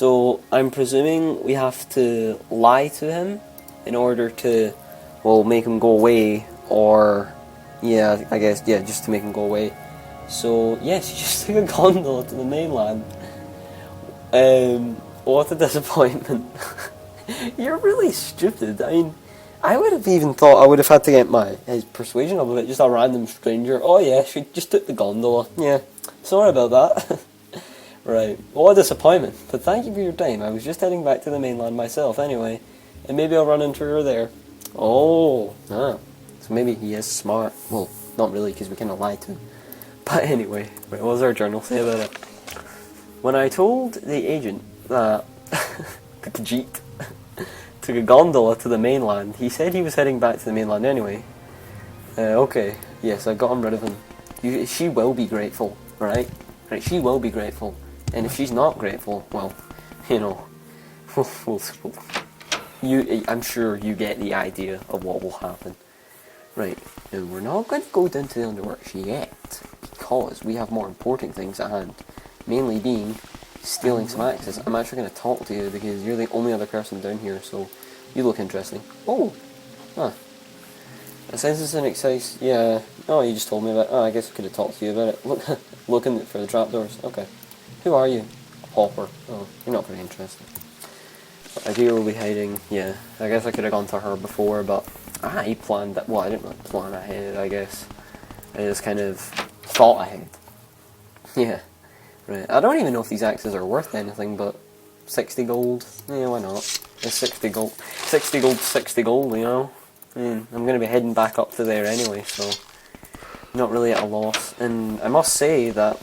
So I'm presuming we have to lie to him in order to, well, make him go away, or, yeah, I guess, yeah, just to make him go away. So, yes, he just took a gondola to the mainland. What a disappointment. You're really stupid. I mean, I would have even thought I would have had to get his persuasion up of it, just a random stranger. Oh yeah, she just took the gondola. Yeah, sorry about that. Right, what a disappointment. But thank you for your time. I was just heading back to the mainland myself anyway, and maybe I'll run into her there. Oh, so maybe he is smart. Well, not really, because we kind of lied to him. But anyway, right, what does our journal say about it? When I told the agent that the Khajiit took a gondola to the mainland, he said he was heading back to the mainland anyway. Okay, yes, I got him rid of him. She will be grateful, right? Right, she will be grateful. And if she's not grateful, well, you know, I'm sure you get the idea of what will happen. Right, now we're not going to go down to the underworks yet, because we have more important things at hand. Mainly being stealing some axes. I'm actually going to talk to you because you're the only other person down here, so you look interesting. Oh, since it's an excise, yeah. Oh, you just told me about it. Oh, I guess I could have talked to you about it. Looking for the trapdoors. Okay. Who are you? A pauper. Oh, you're not very interesting. I do will be hiding. Yeah, I guess I could have gone to her before, but I planned that. Well, I didn't really plan ahead, I guess. I just kind of thought ahead. Yeah. Right. I don't even know if these axes are worth anything, but 60 gold. Yeah, why not? It's 60 gold. 60 gold, 60 gold, you know? I'm going to be heading back up to there anyway, so not really at a loss. And I must say that,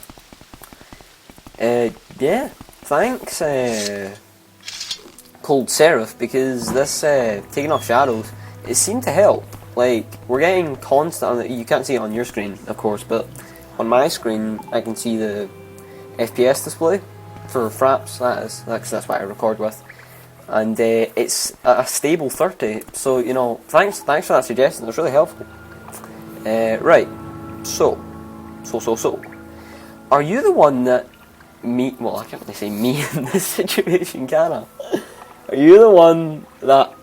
yeah, thanks, Cold Seraph, because this taking off shadows, it seemed to help. Like, we're getting constant, you can't see it on your screen, of course, but on my screen I can see the FPS display for fraps, that's what I record with. And it's a stable 30, so, you know, thanks for that suggestion, that's really helpful. Right, so, are you the one that well, I can't really say me in this situation, can I? Are you the one that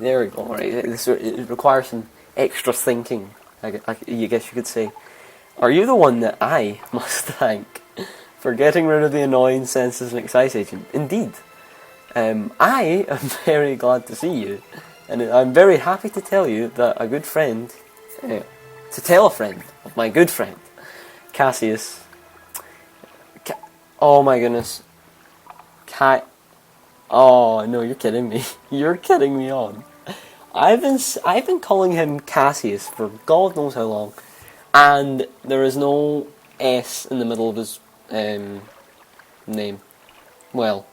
there we go, right, it requires some extra thinking, I guess you could say. Are you the one that I must thank for getting rid of the annoying Census and Excise agent? Indeed. I am very glad to see you, and I'm very happy to tell you that a good friend, to tell a friend of my good friend, Cassius, oh my goodness, oh no, you're kidding me, you're kidding me on. I've been calling him Cassius for God knows how long, and there is no S in the middle of his name. Well,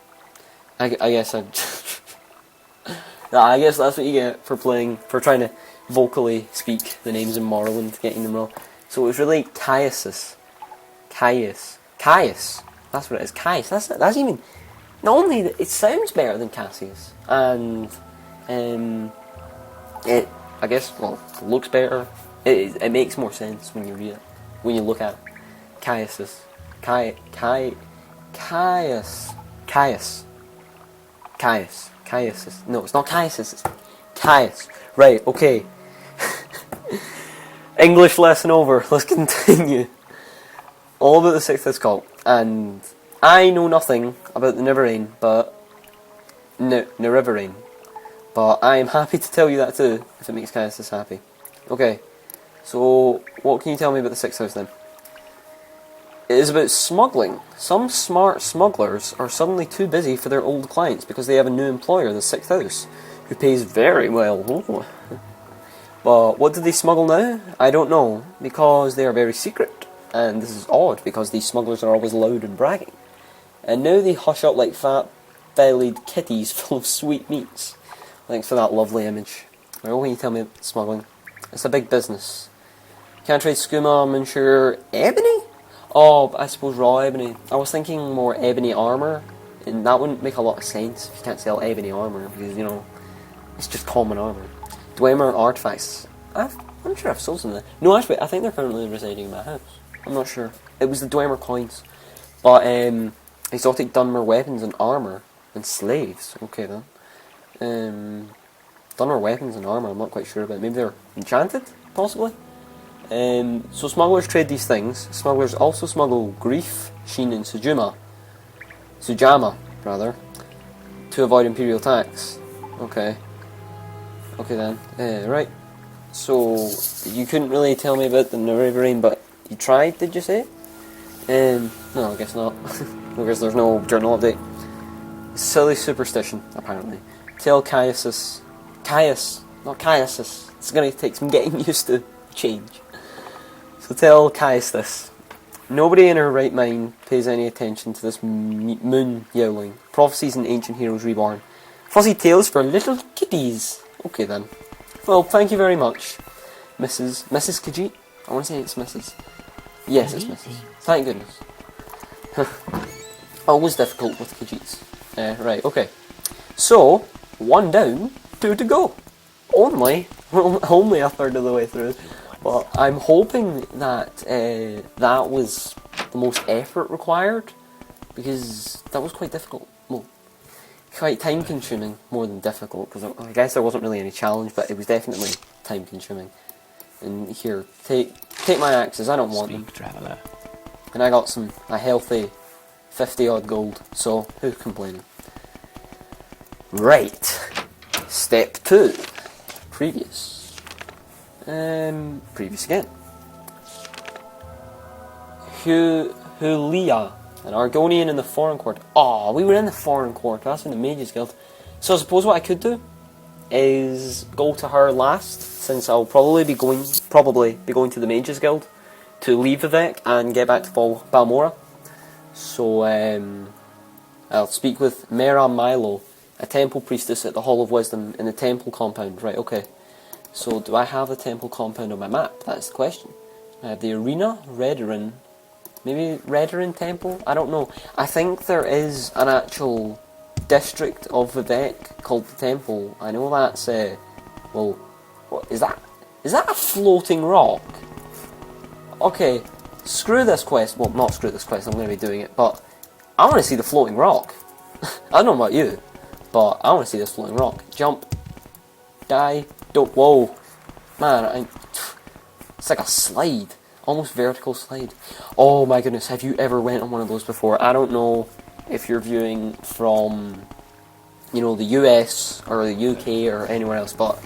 I guess I guess that's what you get for trying to vocally speak the names in Morrowind, getting them wrong. So it was really Caius. That's what it is. Caius. That's even, not only it sounds better than Cassius, and it, I guess, well, looks better. It makes more sense when you read it, when you look at it. Caius. No, it's not Caius, it's Caius. Right, okay. English lesson over, let's continue. All about the 6th cult, and I know nothing about the Neverrain, but Neverrain, but I am happy to tell you that too, if it makes Caius happy. Okay, so what can you tell me about the 6th house then? It is about smuggling. Some smart smugglers are suddenly too busy for their old clients because they have a new employer, the 6th house, who pays very well. Ooh. But what do they smuggle now? I don't know, because they are very secret. And this is odd, because these smugglers are always loud and bragging. And now they hush up like fat-bellied kitties full of sweet meats. Thanks for that lovely image. Well, what can you tell me about smuggling? It's a big business. Can't trade skooma, Monsieur Ebony? Oh, I suppose raw ebony. I was thinking more ebony armour, and that wouldn't make a lot of sense if you can't sell ebony armour, because, you know, it's just common armour. Dwemer artifacts. I'm not sure I've sold some of them. No, actually, I think they're currently residing in my house. I'm not sure. It was the Dwemer coins. But, Exotic Dunmer weapons and armour. And slaves. Okay then. Dunmer weapons and armour, I'm not quite sure about. Maybe they're enchanted? Possibly? So smugglers trade these things. Smugglers also smuggle grief, sheen and Sujama, rather, to avoid Imperial tax. Okay. Okay then. Right. So, you couldn't really tell me about the Riverine, but you tried, did you say? No, I guess not. Because there's no journal update. Silly superstition, apparently. Tell Caius, not Caius. It's going to take some getting used to change. So tell Caius this. Nobody in her right mind pays any attention to this moon yowling. Prophecies and ancient heroes reborn. Fuzzy tales for little kiddies. Okay then. Well, thank you very much, Mrs. Khajiit. I want to say it's Mrs. Yes, it's Mrs. Thank goodness. Always difficult with Khajiits. Right, okay. So, 1 down, 2 to go. Only a third of the way through. But I'm hoping that that was the most effort required, because that was quite difficult. Well, quite time consuming more than difficult, because I guess there wasn't really any challenge, but it was definitely time consuming. And here, take my axes, I don't want them. Traveler. And I got a healthy 50 odd gold, so who's complaining? Right, step 2, previous again. Hulia, an Argonian in the Foreign Court. Oh, we were in the Foreign Court, that's in the Mages Guild. So I suppose what I could do is go to her last, since I'll probably be going to the Mages Guild to leave Vivec and get back to Balmora. So I'll speak with Mera Milo, a temple priestess at the Hall of Wisdom in the temple compound. Right, okay. So do I have the temple compound on my map? That's the question. I have the arena, Redoran, maybe Redoran Temple? I don't know. I think there is an actual district of Vivec called the Temple. I know that's well, what is that? Is that a floating rock? Okay, screw this quest. Well, not screw this quest, I'm going to be doing it, but I want to see the floating rock. I don't know about you, but I want to see this floating rock. Jump. Die. Don't. Whoa. Man, it's like a slide. Almost vertical slide. Oh my goodness, have you ever went on one of those before? I don't know if you're viewing from, the US or the UK or anywhere else, but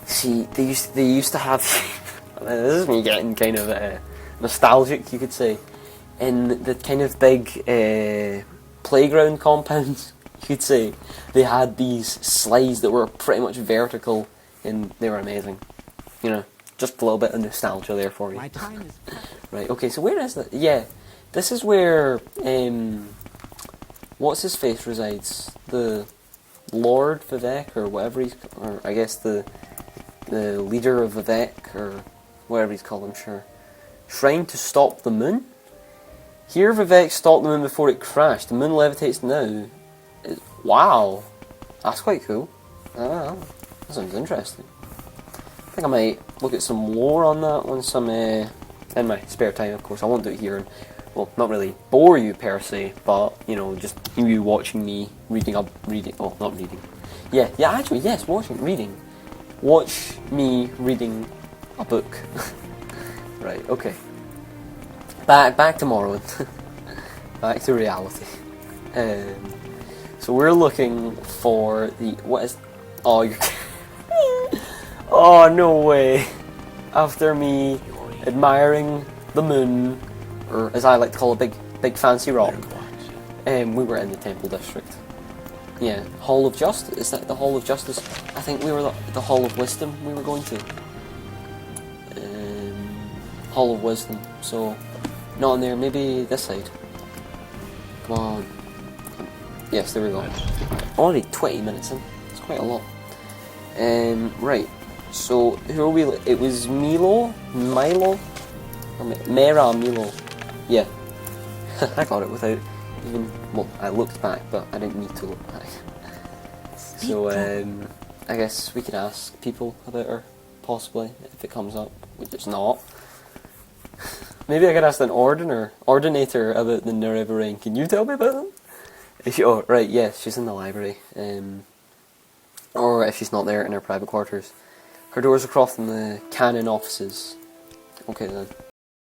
see, they used to have this is me getting kind of nostalgic, you could say, in the kind of big playground compounds, you could say. They had these slides that were pretty much vertical, and they were amazing. Just a little bit of nostalgia there for you. My time is Right, okay, so where is that? Yeah, this is where, what's his face resides? The Lord Vivec, or whatever or I guess the leader of Vivec, or whatever he's called, I'm sure. Shrine to stop the moon? Here Vivec stopped the moon before it crashed. The moon levitates now. Wow, that's quite cool. That sounds interesting. I think I might look at some lore on that one in my spare time, of course. I won't do it here and, well, not really bore you per se, but, just you watching me reading. Yeah, actually, yes, reading. Watch me reading a book. Right, okay. Back to Morrowind. Back to reality. So we're looking for oh, you're oh, no way. After me admiring the moon, or as I like to call a big fancy rock, we were in the Temple District. Yeah, Hall of Justice. Is that the Hall of Justice? I think we were the Hall of Wisdom we were going to. Hall of Wisdom. So, not in there. Maybe this side. Come on. Yes, there we go. Already 20 minutes in. It's quite a lot. Right. So, who are we? It was Milo? Or Mera Milo. Yeah. I got it without even... Well, I looked back, but I didn't need to look back. So, I guess we could ask people about her, possibly, if it comes up, which it's not. Maybe I could ask an ordinator about the Nerevarine. Can you tell me about them? Oh, right, yes, she's in the library. Or if she's not there, in her private quarters. Her door's across from the canon offices. Okay then.